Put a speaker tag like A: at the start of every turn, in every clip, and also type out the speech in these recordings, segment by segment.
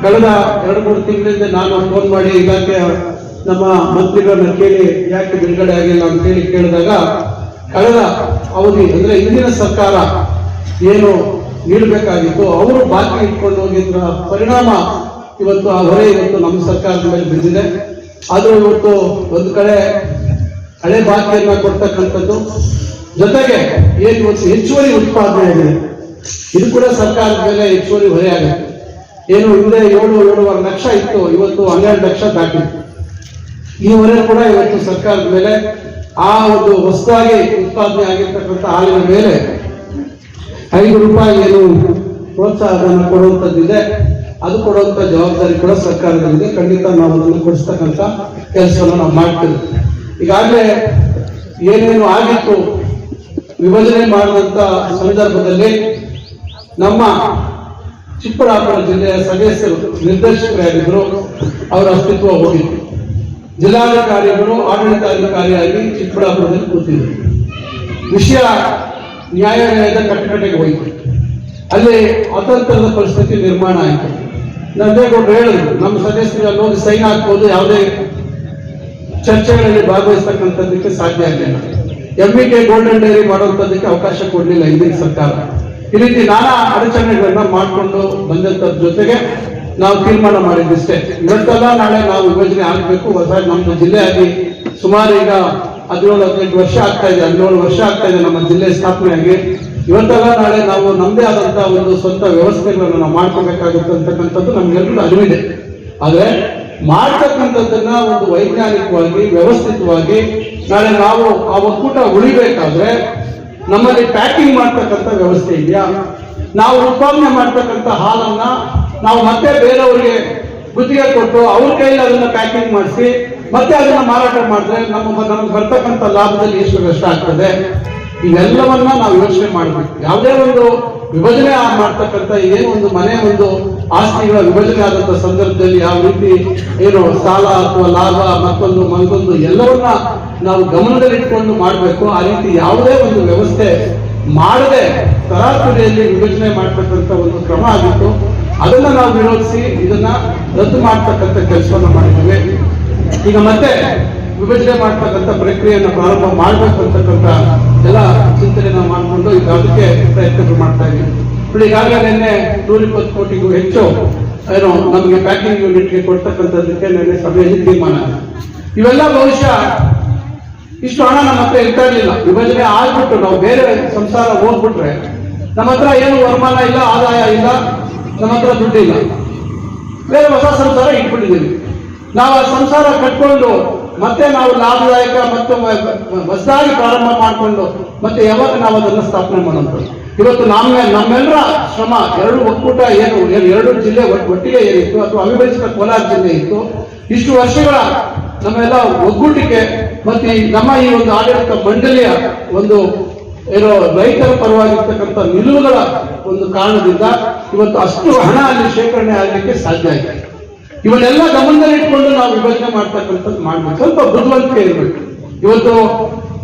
A: ಕಳೆದ 2-3 ತಿಂಗಳಿಂದ ನಾನು ಫೋನ್ ಮಾಡಿ ಇಲಾಖೆಯ ನಮ್ಮ ಮಂತ್ರಿಗಳನ್ನ ಕೇಳಿ ಯಾಕೆ ಬಿಡುಗಡೆ ಆಗಿಲ್ಲ ಅಂತ ಹೇಳಿ ಕೇಳಿದಾಗ ಕಳೆದ ಅವಧಿ ಅಂದ್ರೆ ಇಂದಿನ ಸರ್ಕಾರ ಏನು ನೀಡಬೇಕಾಗಿತ್ತು ಅವರು ಬಾಕಿ ಇಟ್ಕೊಂಡು ಹೋಗಿದ್ರ ಪರಿಣಾಮ ಇವತ್ತು ಆ ಹೊರೆ ಇವತ್ತು ನಮ್ಮ ಸರ್ಕಾರದ ಮೇಲೆ ಬಿದ್ದಿದೆ. ಆದ್ರೂ ಇವತ್ತು ಒಂದು ಕಡೆ ಹಳೆ ಬಾಕಿಯನ್ನ ಕೊಡ್ತಕ್ಕಂಥದ್ದು ಜೊತೆಗೆ ಏನು ಇವತ್ತು ಹೆಚ್ಚುವರಿ ಉತ್ಪಾದನೆ ಆಗಿದೆ, ಇದು ಕೂಡ ಸರ್ಕಾರದ ಮೇಲೆ ಹೆಚ್ಚುವರಿ ಹೊರೆ ಆಗುತ್ತೆ. ಏನು ಹಿಂದೆ 7-7.5 ಲಕ್ಷ ಇತ್ತು, ಇವತ್ತು 12 ಲಕ್ಷ ದಾಟಿತ್ತು. ಈ ಹೊರೆ ಕೂಡ ಇವತ್ತು ಸರ್ಕಾರದ ಮೇಲೆ ಆ ಒಂದು ಹೊಸದಾಗಿ ಉತ್ಪಾದನೆ ಆಗಿರ್ತಕ್ಕಂಥ ಹಾಲಿನ ಮೇಲೆ 5 ರೂಪಾಯಿ ಏನು ಪ್ರೋತ್ಸಾಹವನ್ನು ಕೊಡುವಂಥದ್ದಿದೆ, ಅದು ಕೊಡುವಂಥ ಜವಾಬ್ದಾರಿ ಕೂಡ ಸರ್ಕಾರದಲ್ಲಿದೆ. ಖಂಡಿತ ನಾವು ಅದನ್ನು ಕೊಡಿಸ್ತಕ್ಕಂಥ ಕೆಲಸವನ್ನು ನಾವು ಮಾಡ್ತೇವೆ. ಈಗಾಗಲೇ ಏನೇನು ಆಗಿತ್ತು ವಿಭಜನೆ ಮಾಡಿದಂಥ ಸಂದರ್ಭದಲ್ಲಿ ನಮ್ಮ ಚಿಕ್ಕಬಳ್ಳಾಪುರ ಜಿಲ್ಲೆಯ ಸದಸ್ಯರು ನಿರ್ದೇಶಕರಾಗಿದ್ದರು, ಅವರ ಅಸ್ತಿತ್ವ ಹೋಗಿತ್ತು. ಜಿಲ್ಲಾಧಿಕಾರಿಗಳು ಆಡಳಿತಾಧಿಕಾರಿಯಾಗಿ ಚಿಕ್ಕಬಳ್ಳಾಪುರದಲ್ಲಿ ಕೂತಿದ್ರು. ವಿಷಯ ನ್ಯಾಯಾಲಯದ ಕಟ್ಟಕಡೆಗೆ ಹೋಯಿತು. ಅಲ್ಲಿ ಅತಂತ್ರದ ಪರಿಸ್ಥಿತಿ ನಿರ್ಮಾಣ ಆಯಿತು. ನಂದೇಗೌಡರು ಹೇಳಿದ್ರು, ನಮ್ಮ ಸದಸ್ಯರಲ್ಲಿ ಹೋಗಿ ಸೈನ್ ಹಾಕ್ಬೋದು, ಯಾವುದೇ ಚರ್ಚೆಗಳಲ್ಲಿ ಭಾಗವಹಿಸ್ತಕ್ಕಂಥದ್ದಕ್ಕೆ ಸಾಧ್ಯ ಆಗಲಿಲ್ಲ. MVK ಗೋಲ್ಡನ್ ಡೈರಿ ಮಾಡುವಂಥದ್ದಕ್ಕೆ ಅವಕಾಶ ಕೊಡಲಿಲ್ಲ ಹಿಂದಿನ ಸರ್ಕಾರ. ಈ ರೀತಿ ನಾನಾ ಅಡಚಣೆಗಳನ್ನ ಮಾಡಿಕೊಂಡು ಬಂದಂಥದ್ರ ಜೊತೆಗೆ ನಾವು ತೀರ್ಮಾನ ಮಾಡಿದ್ದಷ್ಟೇ, ಇವತ್ತಲ್ಲ ನಾಳೆ ನಾವು ವಿಭಜನೆ ಆಗಬೇಕು. ಹೊಸ ನಮ್ದು ಜಿಲ್ಲೆ ಆಗಿ ಸುಮಾರು ಈಗ 17-18 ವರ್ಷ ಆಗ್ತಾ ಇದೆ, 17 ವರ್ಷ ಆಗ್ತಾ ಇದೆ ನಮ್ಮ ಜಿಲ್ಲೆ ಸ್ಥಾಪನೆ ಆಗಿ. ಇವತ್ತಲ್ಲ ನಾಳೆ ನಾವು ನಮ್ಮದೇ ಆದಂತಹ ಒಂದು ಸ್ವಂತ ವ್ಯವಸ್ಥೆಗಳನ್ನು ನಾವು ಮಾಡ್ಕೋಬೇಕಾಗುತ್ತೆ ಅಂತಕ್ಕಂಥದ್ದು ನಮ್ಗೆಲ್ಲರಿಗೂ ಅರಿವಿದೆ. ಆದ್ರೆ ಮಾಡ್ತಕ್ಕಂಥದ್ದನ್ನ ಒಂದು ವೈಜ್ಞಾನಿಕವಾಗಿ ವ್ಯವಸ್ಥಿತವಾಗಿ ನಾಳೆ ನಾವು ಆ ಒಕ್ಕೂಟ ಉಳಿಬೇಕಾದ್ರೆ ನಮ್ಮಲ್ಲಿ ಪ್ಯಾಕಿಂಗ್ ಮಾಡ್ತಕ್ಕಂಥ ವ್ಯವಸ್ಥೆ ಇದೆಯಾ? ನಾವು ಉತ್ಪಾದನೆ ಮಾಡ್ತಕ್ಕಂಥ ಹಾಲನ್ನ ನಾವು ಮತ್ತೆ ಬೇರೆಯವರಿಗೆ ಗುತ್ತಿಗೆ ಕೊಟ್ಟು ಅವ್ರ ಕೈಯಲ್ಲಿ ಅದನ್ನ ಪ್ಯಾಕಿಂಗ್ ಮಾಡಿಸಿ ಮತ್ತೆ ಅದನ್ನ ಮಾರಾಟ ಮಾಡಿದ್ರೆ ನಮಗೆ ಬರ್ತಕ್ಕಂಥ ಲಾಭದಲ್ಲಿ ಎಷ್ಟು ನಷ್ಟ ಆಗ್ತದೆ? ಇವೆಲ್ಲವನ್ನ ನಾವು ಯೋಚನೆ ಮಾಡಬೇಕು. ಯಾವುದೇ ಒಂದು ವಿಭಜನೆ ಮಾಡ್ತಕ್ಕಂಥ ಏನು ಒಂದು ಮನೆ ಒಂದು ಆಸ್ತಿಗಳ ವಿಭಜನೆ ಆದಂತ ಸಂದರ್ಭದಲ್ಲಿ ಯಾವ ರೀತಿ ಏನು ಸಾಲ ಅಥವಾ ಲಾಭ ಮತ್ತೊಂದು ಎಲ್ಲವನ್ನ ನಾವು ಗಮನದಲ್ಲಿಟ್ಕೊಂಡು ಮಾಡಬೇಕು. ಆ ರೀತಿ ಯಾವುದೇ ಒಂದು ವ್ಯವಸ್ಥೆ ಮಾಡದೆ ತರಾತುರಿಯಲ್ಲಿ ವಿಭಜನೆ ಮಾಡ್ತಕ್ಕಂಥ ಒಂದು ಕ್ರಮ ಆಗಿತ್ತು. ಅದನ್ನ ನಾವು ವಿರೋಧಿಸಿ ಇದನ್ನ ರದ್ದು ಮಾಡ್ತಕ್ಕಂಥ ಕೆಲಸವನ್ನು ಮಾಡಿದ್ದೇವೆ. ಈಗ ಮತ್ತೆ ವಿಭಜನೆ ಮಾಡ್ತಕ್ಕಂಥ ಪ್ರಕ್ರಿಯೆಯನ್ನು ಪ್ರಾರಂಭ ಮಾಡಬೇಕು ಅಂತಕ್ಕಂಥ ಎಲ್ಲ ಚಿಂತನೆಯನ್ನು ಮಾಡಿಕೊಂಡು ಈಗ ಅದಕ್ಕೆ ಪ್ರಯತ್ನಗಳು ಮಾಡ್ತಾ ಇದ್ದೀವಿ. ಈಗಾಗಲೇ ನಿನ್ನೆ 120 ಕೋಟಿಗೂ ಹೆಚ್ಚು ಏನು ನಮಗೆ ಪ್ಯಾಕಿಂಗ್ ಯೂನಿಟ್ಗೆ ಕೊಡ್ತಕ್ಕಂಥದ್ದಕ್ಕೆ ನಿನ್ನೆ ಸಭೆಯಲ್ಲಿ ತೀರ್ಮಾನ. ಇವೆಲ್ಲ ಬಹುಶಃ ಇಷ್ಟು ಹಣ ನಮ್ಮ ಹತ್ರ ಇರ್ತಾ ಇರಲಿಲ್ಲ. ವಿಭಜನೆ ಆಗ್ಬಿಟ್ಟು ನಾವು ಬೇರೆ ಸಂಸಾರ ಹೋಗ್ಬಿಟ್ರೆ ನಮ್ಮ ಹತ್ರ ಏನು ವರಮಾನ ಇಲ್ಲ, ಆದಾಯ ಇಲ್ಲ, ನಮ್ಮ ಹತ್ರ ದುಡ್ಡಿಲ್ಲ, ಬೇರೆ ಹೊಸ ಸಂಸಾರ ಇಟ್ಬಿಟ್ಟಿದ್ದೀವಿ. ನಾವು ಆ ಸಂಸಾರ ಕಟ್ಕೊಂಡು ಮತ್ತೆ ನಾವು ಲಾಭದಾಯಕ ಮತ್ತು ಹೊಸದಾಗಿ ಪ್ರಾರಂಭ ಮಾಡಿಕೊಂಡು ಮತ್ತೆ ಯಾವಾಗ ನಾವು ಅದನ್ನು ಸ್ಥಾಪನೆ ಮಾಡುವಂಥದ್ದು. ಇವತ್ತು ನಮ್ಮೆಲ್ಲರ ಶ್ರಮ, 2 ಒಕ್ಕೂಟ ಏನು 2 ಜಿಲ್ಲೆ ಒಟ್ಟಿಗೆ ಏನಿತ್ತು ಅಥವಾ ಅವಿಭಜಿತ ಕೋಲಾರ ಜಿಲ್ಲೆ ಇತ್ತು, ಇಷ್ಟು ವರ್ಷಗಳ ನಮ್ಮೆಲ್ಲ ಒಗ್ಗೂಟಿಕೆ ಮತ್ತೆ ನಮ್ಮ ಈ ಒಂದು ಆಡಳಿತ ಮಂಡಳಿಯ ಒಂದು ಏನೋ ರೈತರ ಪರವಾಗಿರ್ತಕ್ಕಂಥ ನಿಲುವುಗಳ ಒಂದು ಕಾರಣದಿಂದ ಇವತ್ತು ಅಷ್ಟು ಹಣ ಅಲ್ಲಿ ಶೇಖರಣೆ ಆಗಲಿಕ್ಕೆ ಸಾಧ್ಯ ಆಗಿದೆ. ಇವನ್ನೆಲ್ಲ ಗಮನದಲ್ಲಿಟ್ಕೊಂಡು ನಾವು ವಿಭಜನೆ ಮಾಡ್ತಕ್ಕಂಥದ್ದು ಮಾಡ್ಬೇಕು. ಸ್ವಲ್ಪ ಬುದ್ಧಿವಂತಿಕೆ ಇರಬೇಕು. ಇವತ್ತು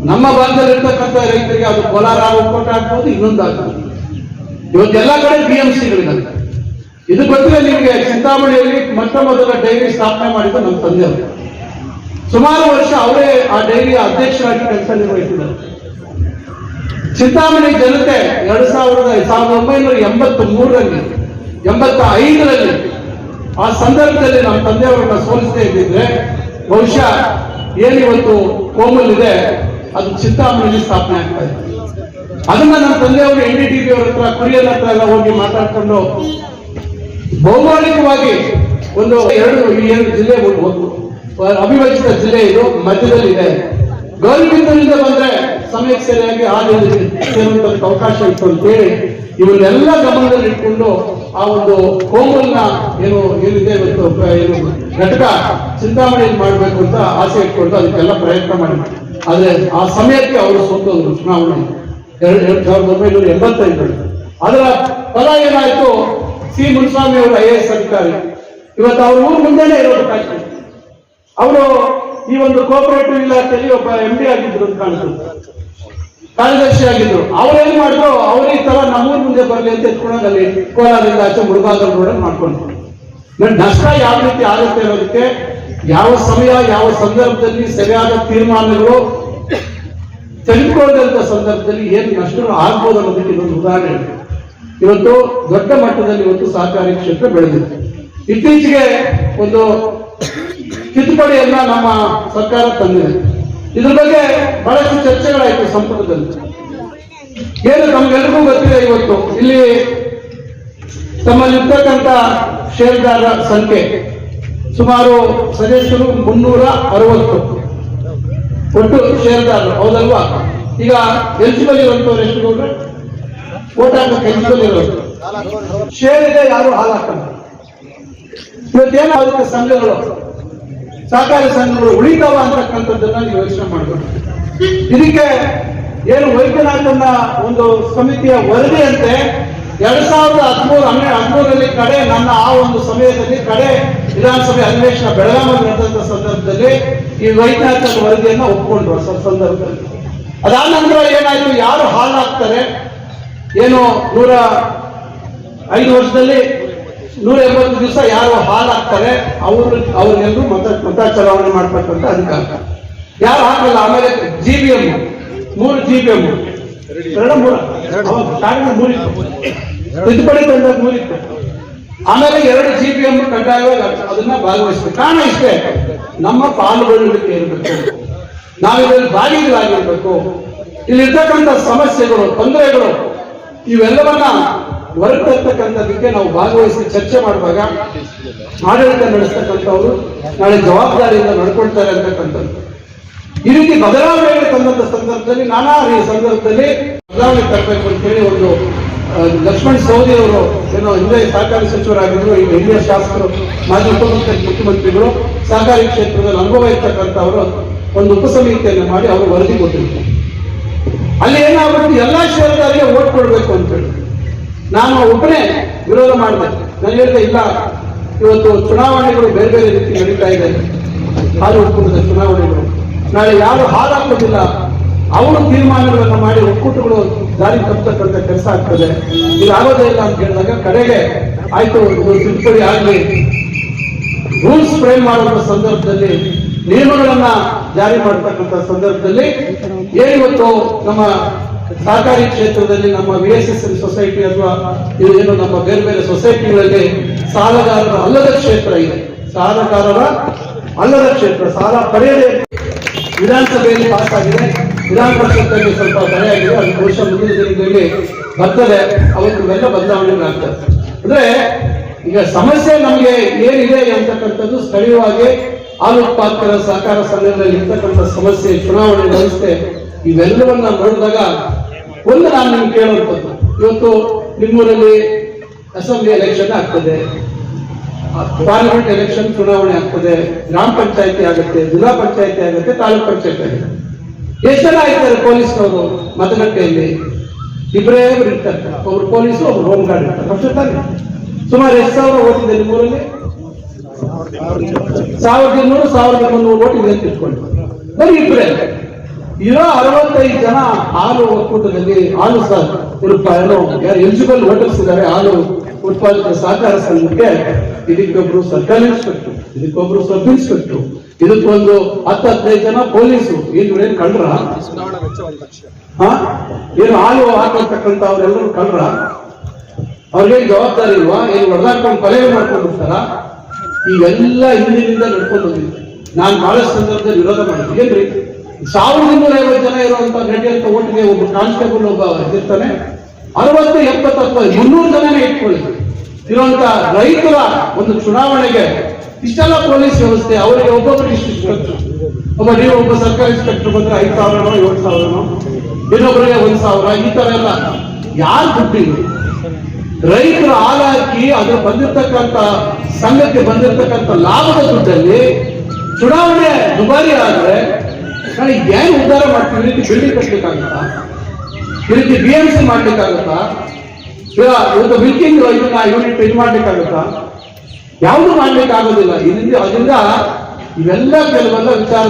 A: ನಮ್ಮ ಭಾಗದಲ್ಲಿರ್ತಕ್ಕಂಥ ರೈತರಿಗೆ ಅದು ಕೋಲಾರ ಒಕ್ಕೂಟ ಆಗ್ಬೋದು, ಇನ್ನೊಂದಾಗ್ಬೋದು. ಇವತ್ತೆಲ್ಲ ಕಡೆ BMCಗಳಿದ್ದಾರೆ. ಇದು ಗೊತ್ತಿಲ್ಲ ನಿಮಗೆ. ಚಿಂತಾಮಣಿಯಲ್ಲಿ ಮೊದಲ ಡೈರಿ ಸ್ಥಾಪನೆ ಮಾಡಿದ್ದು ನಮ್ಮ ತಂದೆಯವರು. ಸುಮಾರು ವರ್ಷ ಅವರೇ ಆ ಡೈರಿಯ ಅಧ್ಯಕ್ಷರಾಗಿ ಕೆಲಸ ನಿರ್ವಹಿಸಿದ್ದಾರೆ. ಚಿಂತಾಮಣಿ ಜನತೆ 1983ರಲ್ಲಿ 85ರಲ್ಲಿ ಆ ಸಂದರ್ಭದಲ್ಲಿ ನಮ್ಮ ತಂದೆಯವರನ್ನ ಸೋಲಿಸದೇ ಇದ್ದಿದ್ರೆ ಬಹುಶಃ ಏನಿವತ್ತು ಕೋಮಲ್ ಇದೆ ಅದು ಚಿಂತಾಮಣಿಯಲ್ಲಿ ಸ್ಥಾಪನೆ ಆಗ್ತಾ ಇದೆ. ಅದನ್ನ ನಮ್ಮ ತಂದೆಯವರು NDTV ಅವರ ಹತ್ರ ಕುರಿಯರ ಹತ್ರ ಎಲ್ಲ ಹೋಗಿ ಮಾತಾಡ್ಕೊಂಡು ಭೌಗೋಳಿಕವಾಗಿ ಒಂದು ಎರಡು ಜಿಲ್ಲೆ ಅವಿಭಜಿತ ಜಿಲ್ಲೆ ಇದು ಮಧ್ಯದಲ್ಲಿ ಇದೆ. ಗೌರಿಬಿದೂರಿನಿಂದ ಬಂದ್ರೆ ಸಮಯಕ್ಕೆ ಸರಿಯಾಗಿ ಸೇರುವಂತ ಅವಕಾಶ ಇತ್ತು ಅಂತ ಹೇಳಿ ಇವನ್ನೆಲ್ಲ ಗಮನದಲ್ಲಿ ಇಟ್ಕೊಂಡು ಆ ಒಂದು ಕೋಮಲ್ನ ಏನಿದೆ ಇವತ್ತು ಏನು ಘಟಕ ಚಿಂತಾಮಣಿಯಲ್ಲಿ ಮಾಡಬೇಕು ಅಂತ ಆಸೆ ಇಟ್ಕೊಂಡು ಅದಕ್ಕೆಲ್ಲ ಪ್ರಯತ್ನ ಮಾಡಿದ್ರು. ಆದ್ರೆ ಆ ಸಮಯಕ್ಕೆ ಅವರು ಸೋತೋದ್ರು ಚುನಾವಣೆ 1985ರಲ್ಲಿ. ಅದರ ಫಲ ಏನಾಯ್ತು, ಸಿ ಮುನ್ಸ್ವಾಮಿ ಅವರು IAS ಅಧಿಕಾರಿ, ಇವತ್ತು ಅವ್ರ ಊರು ಮುಂದೆನೆ ಇರೋದಕ್ಕಾಗ್ತದೆ. ಅವರು ಈ ಒಂದು ಕೋಆಪರೇಟಿವ್ ಇಲಾಖೆಯಲ್ಲಿ ಒಬ್ಬ MD ಆಗಿದ್ರು ಅಂತ ಕಾಣಿಸುತ್ತೆ, ಕಾರ್ಯದರ್ಶಿ ಆಗಿದ್ರು. ಅವ್ರೇನ್ ಮಾಡಿದ್ರು, ಅವ್ರ ಈ ತರ ನಮ್ಮೂರ್ ಮುಂದೆ ಬರ್ಲಿ ಅಂತ ಎತ್ಕೊಂಡಾಗ ಅಲ್ಲಿ ಕೋಲಾರದಿಂದ ಆಚೆ ಮುಳುಬಾಗಲ್ ರೋಡ್ ಮಾಡ್ಕೊಂಡು ನಷ್ಟ ಯಾವ ರೀತಿ ಆಗುತ್ತೆ ಅನ್ನೋದಕ್ಕೆ ಯಾವ ಸಮಯ ಯಾವ ಸಂದರ್ಭದಲ್ಲಿ ಸರಿಯಾದ ತೀರ್ಮಾನಗಳು ತೆಗೆದುಕೊಳ್ಳದಂತ ಸಂದರ್ಭದಲ್ಲಿ ಏನು ನಷ್ಟಗಳು ಆಗ್ಬೋದು ಅನ್ನೋದಕ್ಕೆ ಇದೊಂದು ಉದಾಹರಣೆ. ಇವತ್ತು ದೊಡ್ಡ ಮಟ್ಟದಲ್ಲಿ ಇವತ್ತು ಸಹಕಾರಿ ಕ್ಷೇತ್ರ ಬೆಳೆದಿದೆ. ಇತ್ತೀಚೆಗೆ ಒಂದು ತಿದ್ದುಪಡಿಯನ್ನ ನಮ್ಮ ಸರ್ಕಾರ ತಂದಿದೆ. ಇದ್ರ ಬಗ್ಗೆ ಬಹಳಷ್ಟು ಚರ್ಚೆಗಳಾಯಿತು ಸಂಪುಟದಲ್ಲಿ. ಏನು ನಮ್ಗೆಲ್ರಿಗೂ ಗೊತ್ತಿದೆ, ಇವತ್ತು ಇಲ್ಲಿ ತಮ್ಮಲ್ಲಿರ್ತಕ್ಕಂಥ ಷೇರುದಾರರ ಸಂಖ್ಯೆ ಸುಮಾರು ಸದಸ್ಯರು 360 ಒಟ್ಟು ಷೇರುದಾರರು, ಹೌದಲ್ವಾ? ಈಗ ಎಲಿಜಿಬಲ್ ಇರುವಂತವ್ರು ಎಷ್ಟು ನೋಡ್ರೆ ಓಟ್ ಹಾಕಕ್ಕೆ ಎಲಿಜಿಬಲ್ ಇರೋದು ಶೇರ್ ಇದೆ, ಯಾರು ಹಾಲು ಹಾಕಲ್ಲ. ಇವತ್ತೇನೋ ಅದಕ್ಕೆ ಸಂಘಗಳು ಸಹಕಾರಿ ಸಂಘಗಳು ಉಳಿತಾವ ಅಂತಕ್ಕಂಥದ್ದನ್ನ ನೀವು ಯೋಚನೆ ಮಾಡಬೇಕು. ಇದಕ್ಕೆ ಏನು ವೈದ್ಯನಾಥನ ಒಂದು ಸಮಿತಿಯ ವರದಿಯಂತೆ 2013ರಲ್ಲಿ ಕಡೆ ನನ್ನ ಆ ಒಂದು ಸಮಯದಲ್ಲಿ ಕಡೆ ವಿಧಾನಸಭೆ ಅಧಿವೇಶನ ಬೆಳಗಾವಿಯಲ್ಲಿ ನಡೆದಂತ ಸಂದರ್ಭದಲ್ಲಿ ಈ ವೈದ್ಯನಾಥನ ವರದಿಯನ್ನ ಒಪ್ಪಿಕೊಂಡ್ರು ಸಂದರ್ಭದಲ್ಲಿ. ಅದಾದ ನಂತರ ಏನಾಯ್ತು, ಯಾರು ಹಾಲು ಹಾಕ್ತಾರೆ ಏನು 105 ವರ್ಷದಲ್ಲಿ 180 ದಿವಸ ಯಾರು ಹಾಲು ಹಾಕ್ತಾರೆ ಅವ್ರಿಗೆಲ್ಲರೂ ಮತ ಚಲಾವಣೆ ಮಾಡ್ತಕ್ಕಂಥ ಅಧಿಕಾರ. ಯಾರು ಹಾಕಲ್ಲ. ಆಮೇಲೆ GBM 3 GBM ತಿದ್ದುಪಡಿ ತಂದಾಗ 3 ಇತ್ತು. ಆಮೇಲೆ 2 GBM ಕಡ್ಡಾಯವಾಗಿ ಅದನ್ನ ಭಾಗವಹಿಸಬೇಕು. ಕಾರಣ ಇಷ್ಟೇ, ನಮ್ಮ ಪಾಲ್ಗೊಳ್ಳುವಿಕೆ ಇರಬೇಕು, ನಾವಿದ್ರಲ್ಲಿ ಭಾಗಿಗಳಾಗಿರ್ಬೇಕು. ಇಲ್ಲಿರ್ತಕ್ಕಂಥ ಸಮಸ್ಯೆಗಳು ತೊಂದರೆಗಳು ಇವೆಲ್ಲವನ್ನ ಹೊರತಕ್ಕಂಥದಕ್ಕೆ ನಾವು ಭಾಗವಹಿಸಿ ಚರ್ಚೆ ಮಾಡುವಾಗ ಆಡಳಿತ ನಡೆಸ್ತಕ್ಕಂಥವ್ರು ನಾಳೆ ಜವಾಬ್ದಾರಿಯಿಂದ ನಡ್ಕೊಳ್ತಾರೆ ಅಂತಕ್ಕಂಥದ್ದು. ಈ ರೀತಿ ಬದಲಾವಣೆಗೆ ತಂದಂತ ಸಂದರ್ಭದಲ್ಲಿ ನಾನಾ ಸಂದರ್ಭದಲ್ಲಿ ಬದಲಾವಣೆ ತರಬೇಕು ಅಂತ ಹೇಳಿ ಒಂದು ಲಕ್ಷ್ಮಣ್ ಸವದಿ ಅವರು ಏನೋ ಹಿಂದೆ ಸಹಕಾರಿ ಸಚಿವರಾಗಿದ್ರು, ಈಗ ಹಿರಿಯ ಶಾಸಕರು, ಮಾಜಿ ಮುಖ್ಯಮಂತ್ರಿಗಳು, ಸಹಕಾರಿ ಕ್ಷೇತ್ರದಲ್ಲಿ ಅನುಭವ ಇರ್ತಕ್ಕಂಥವರು ಒಂದು ಉಪಸಮಿತಿಯನ್ನು ಮಾಡಿ ಅವರು ವರದಿ ಕೊಟ್ಟಿರ್ತಾರೆ. ಅಲ್ಲಿ ಏನಾಗ್ಬಿಟ್ಟು ಎಲ್ಲಾ ಷೇರುದಾರರಿಗೆ ಓಟ್ ಕೊಡ್ಬೇಕು ಅಂತ ಹೇಳಿ ನಾನು ಒಬ್ಬನೇ ವಿರೋಧ ಮಾಡಿದೆ. ನಾನು ಹೇಳಿದೆ, ಇಲ್ಲ, ಇವತ್ತು ಚುನಾವಣೆಗಳು ಬೇರೆ ಬೇರೆ ರೀತಿ ನಡೀತಾ ಇದೆ. ಹಾಲು ಒಕ್ಕೂಟದ ಚುನಾವಣೆಗಳು, ನಾಳೆ ಯಾರು ಹಾಲು ಹಾಕೋದಿಲ್ಲ ಅವರು ತೀರ್ಮಾನಗಳನ್ನು ಮಾಡಿ ಒಕ್ಕೂಟಗಳು ದಾರಿ ತಪ್ಪತಕ್ಕಂಥ ಕೆಲಸ ಆಗ್ತದೆ, ಇದಾಗೋದೇ ಇಲ್ಲ ಅಂತ ಹೇಳಿದಾಗ ಕಡೆಗೆ ಆಯ್ತು ತಿದ್ದುಪಡಿ ಆಗಲಿ, ರೂಲ್ಸ್ ಫ್ರೇಮ್ ಮಾಡುವ ಸಂದರ್ಭದಲ್ಲಿ ನಿಯಮಗಳನ್ನ ಜಾರಿ ಮಾಡತಕ್ಕಂಥ ಸಂದರ್ಭದಲ್ಲಿ ಏನಿವತ್ತು ನಮ್ಮ ಸಹಕಾರಿ ಕ್ಷೇತ್ರದಲ್ಲಿ ನಮ್ಮ VSSL ಸೊಸೈಟಿ ಅಥವಾ ಏನು ನಮ್ಮ ಬೇರೆ ಬೇರೆ ಸೊಸೈಟಿಗಳಲ್ಲಿ ಸಾಲಗಾರರ ಅಲ್ಲದ ಕ್ಷೇತ್ರ ಇದೆ. ಸಾಲಗಾರರ ಅಲ್ಲದ ಕ್ಷೇತ್ರ ಸಾಲ ಪಡೆಯದೆ ವಿಧಾನಸಭೆಯಲ್ಲಿ ಪಾಸ್ ಆಗಿದೆ, ವಿಧಾನ ಪರಿಷತ್ತಲ್ಲಿ ಸ್ವಲ್ಪ ತಡೆಯಾಗಿದೆ. ಅದು ಬಹುಶಃ ಮುಂದಿನ ದಿನಗಳಲ್ಲಿ ಬರ್ತದೆ, ಅವತ್ತು ಇವೆಲ್ಲ ಬದಲಾವಣೆಗಳಾಗ್ತದೆ. ಅಂದ್ರೆ ಈಗ ಸಮಸ್ಯೆ ನಮಗೆ ಏನಿದೆ ಅಂತಕ್ಕಂಥದ್ದು ಸ್ಥಳೀಯವಾಗಿ ಹಾಲು ಉತ್ಪಾದಕರ ಸಹಕಾರ ಸಂಘದಲ್ಲಿ ಇರ್ತಕ್ಕಂಥ ಸಮಸ್ಯೆ, ಚುನಾವಣೆ ವ್ಯವಸ್ಥೆ, ಇವೆಲ್ಲವನ್ನ ನೋಡಿದಾಗ ಒಂದು ನಾನು ನಿಮ್ಗೆ ಕೇಳುವಂಥದ್ದು, ಇವತ್ತು ನಿಮ್ಮೂರಲ್ಲಿ ಅಸೆಂಬ್ಲಿ ಎಲೆಕ್ಷನ್ ಆಗ್ತದೆ, ಪಾರ್ಲಿಮೆಂಟ್ ಎಲೆಕ್ಷನ್ ಚುನಾವಣೆ ಆಗ್ತದೆ, ಗ್ರಾಮ ಪಂಚಾಯತಿ ಆಗುತ್ತೆ, ಜಿಲ್ಲಾ ಪಂಚಾಯತಿ ಆಗುತ್ತೆ, ತಾಲೂಕ್ ಪಂಚಾಯತಿ ಆಗುತ್ತೆ. ಎಷ್ಟು ಜನ ಇರ್ತಾರೆ ಪೊಲೀಸ್ನವರು ಮತಗಟ್ಟೆಯಲ್ಲಿ? ಇಬ್ಬರೇ ಇರ್ತಾರೆ, ಒಬ್ರು ಪೊಲೀಸು, ಒಬ್ರು ಹೋಮ್ ಗಾರ್ಡ್ ಇರ್ತಾರೆ. ಅಷ್ಟು ತಾನೆ. ಸುಮಾರು 10,000 ಓಟಿದೆ ನಿಮ್ಮೂರಲ್ಲಿ? 1200 1300 ಓಟಿದೆ ಅಂತ ಇಟ್ಕೊಂಡು ಬರೀ ಇಬ್ಬರೇ ಇರೋ 65 ಜನ ಹಾಲು ಒಕ್ಕೂಟದಲ್ಲಿ ಹಾಲು ಯಾರು ಎಲಿಜಿಬಲ್ ವೋಟರ್ಸ್ ಇದ್ದಾರೆ ಹಾಲು ಉತ್ಪಾದಕ ಸಹಕಾರ ಸಂಘಕ್ಕೆ. ಇದಕ್ಕೊಬ್ರು ಸರ್ಕಲ್ ಇನ್ಸ್ಪೆಕ್ಟರ್, ಇದಕ್ಕೊಬ್ರು ಸಬ್ ಇನ್ಸ್ಪೆಕ್ಟರ್, ಇದಕ್ಕೊಂದು 10-15 ಜನ ಪೊಲೀಸು ಏನ್ ಕಳ್ರ ಏನು ಹಾಲು ಹಾಕೊಳ್ತಕ್ಕಂಥ ಅವರೆಲ್ಲರೂ ಕಳ್ರ, ಅವ್ರಿಗೇನು ಜವಾಬ್ದಾರಿ ಇಲ್ವಾ? ಏನು ಹೊಡೆದಾಡ್ಕೊಂಡು ಕೊಲೆ ಮಾಡ್ಕೊಂಡಿರ್ತಾರ? ಇವೆಲ್ಲ ಹಿಂದಿನಿಂದ ನಡ್ಕೊಂಡು ಬಂದಿದೆ. ನಾನು ಬಹಳಷ್ಟು ಸಂದರ್ಭದಲ್ಲಿ ವಿರೋಧ ಮಾಡಿದ್ದೆ. ಏನ್ರಿ 1250 ಜನ ಇರುವಂತ ನಡೆಯುವಂತ ಓಟಿಗೆ ಒಬ್ಬ ಕಾನ್ಸ್ಟೇಬಲ್ ಒಬ್ಬ ಇರ್ತಾನೆ, 60-70 ಅಥವಾ 300 ಜನನೇ ಇಟ್ಕೊಳ್ಳಿ ಇರುವಂತ ರೈತರ ಒಂದು ಚುನಾವಣೆಗೆ ಇಷ್ಟೆಲ್ಲ ಪೊಲೀಸ್ ವ್ಯವಸ್ಥೆ, ಅವರಿಗೆ ಒಬ್ಬೊಬ್ಬರಿಗೆ ಇಷ್ಟು ಖರ್ಚು. ಒಬ್ಬ ಸರ್ಕಾರಿ ಇನ್ಸ್ಪೆಕ್ಟರ್ ಬಂದ್ರೆ 5,000ನೋ 7,000ನೋ, ಇನ್ನೊಬ್ಬರಿಗೆ 1,000, ಈ ತರ ಎಲ್ಲ ಯಾರು ದುಡ್ಡಿಲ್ಲ. ರೈತರು ಹಾಲು ಹಾಕಿ ಅದ್ರ ಬಂದಿರ್ತಕ್ಕಂಥ ಸಂಘಕ್ಕೆ ಬಂದಿರತಕ್ಕಂಥ ಲಾಭದ ದುಡ್ಡಲ್ಲಿ ಚುನಾವಣೆ ದುಬಾರಿ ಆದ್ರೆ ನಾಳೆ ಏನ್ ಉದ್ಧಾರ ಮಾಡ್ತೀವಿ? ಈ ರೀತಿ ಬಿಲ್ಡಿಂಗ್ ಕಟ್ಟಲಿಕ್ಕಾಗುತ್ತಾ? ಈ ರೀತಿ BMC ಮಾಡ್ಲಿಕ್ಕಾಗುತ್ತಾ? ಇವತ್ತು ವಿಲ್ಕಿಂಗ್ ಯೂನಿಟ್ ಇದು ಮಾಡ್ಲಿಕ್ಕಾಗುತ್ತಾ? ಯಾವುದು ಮಾಡ್ಲಿಕ್ಕೆ ಆಗೋದಿಲ್ಲ. ಇದರಿಂದ ಇವೆಲ್ಲ ಕೆಲವೆಲ್ಲ ವಿಚಾರ